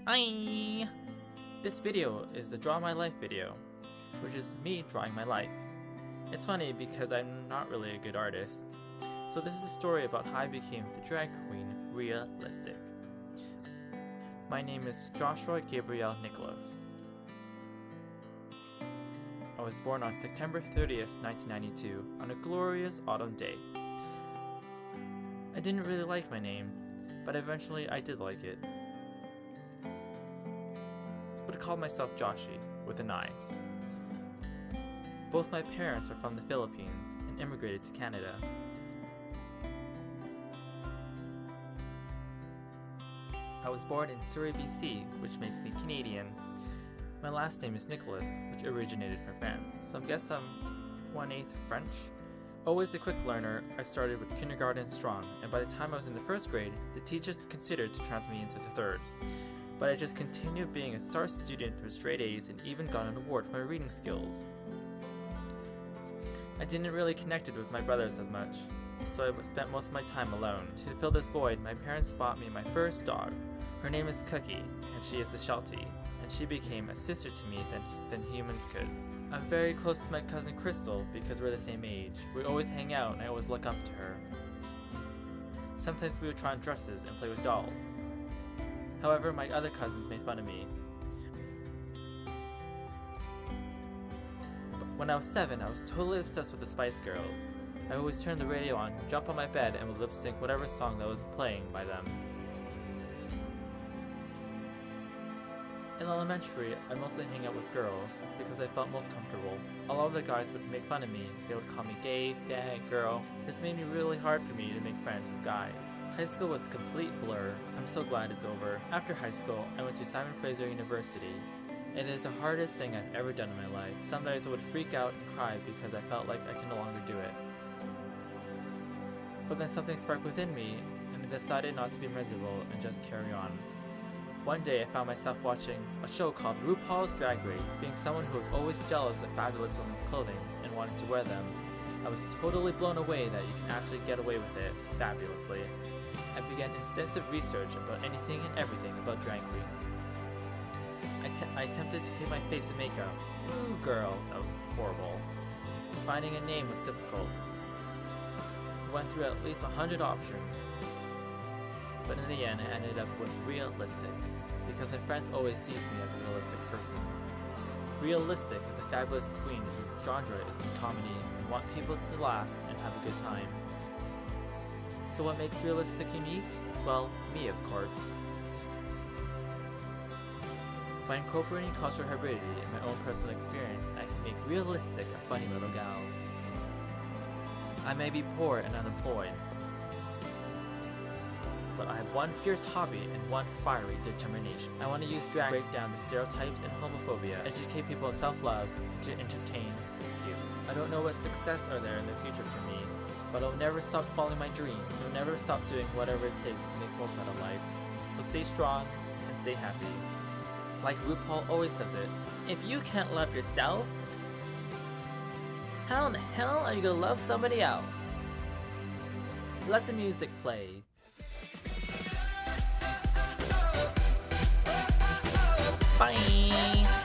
Hi! This video is the Draw My Life video, which is me drawing my life. It's funny because I'm not really a good artist. So this is a story about how I became the drag queen, Rhea Listic. My name is Joshua Gabriel Nicholas. I was born on September 30th, 1992, on a glorious autumn day. I didn't really like my name, but eventually I did like it. But I called myself Joshi, with an I. Both my parents are from the Philippines and immigrated to Canada. I was born in Surrey, BC, which makes me Canadian. My last name is Nicholas, which originated from France, so I guess I'm 1/8 French. Always a quick learner, I started with kindergarten strong, and by the time I was in the first grade, the teachers considered to transfer me into the third. But I just continued being a star student with straight A's and even got an award for my reading skills. I didn't really connect with my brothers as much, so I spent most of my time alone. To fill this void, my parents bought me my first dog. Her name is Cookie, and she is the Sheltie, and she became a sister to me than humans could. I'm very close to my cousin Crystal because we're the same age. We always hang out and I always look up to her. Sometimes we would try on dresses and play with dolls. However, my other cousins made fun of me. When I was 7, I was totally obsessed with the Spice Girls. I always turned the radio on, jump on my bed, and would lip sync whatever song that was playing by them. In elementary, I mostly hang out with girls because I felt most comfortable. A lot of the guys would make fun of me. They would call me gay, fat, girl. This made me really hard for me to make friends with guys. High school was a complete blur. I'm so glad it's over. After high school, I went to Simon Fraser University. It is the hardest thing I've ever done in my life. Some days I would freak out and cry because I felt like I could no longer do it. But then something sparked within me, and I decided not to be miserable and just carry on. One day I found myself watching a show called RuPaul's Drag Race. Being someone who was always jealous of fabulous women's clothing and wanting to wear them, I was totally blown away that you can actually get away with it fabulously. I began extensive research about anything and everything about drag queens. I attempted to paint my face with makeup. Ooh girl, that was horrible. Finding a name was difficult. I went through at least 100 options. But in the end, I ended up with Rhea Listic, because my friends always sees me as a realistic person. Rhea Listic is a fabulous queen whose genre is comedy and want people to laugh and have a good time. So what makes Rhea Listic unique? Well, me of course. By incorporating cultural hybridity in my own personal experience, I can make Rhea Listic a funny little gal. I may be poor and unemployed, but I have one fierce hobby and one fiery determination. I want to use drag to break down the stereotypes and homophobia, educate people in self-love, and to entertain you. I don't know what success are there in the future for me, but I'll never stop following my dreams. I'll never stop doing whatever it takes to make most out of life. So stay strong and stay happy. Like RuPaul always says it, if you can't love yourself, how in the hell are you gonna love somebody else? Let the music play. Bye!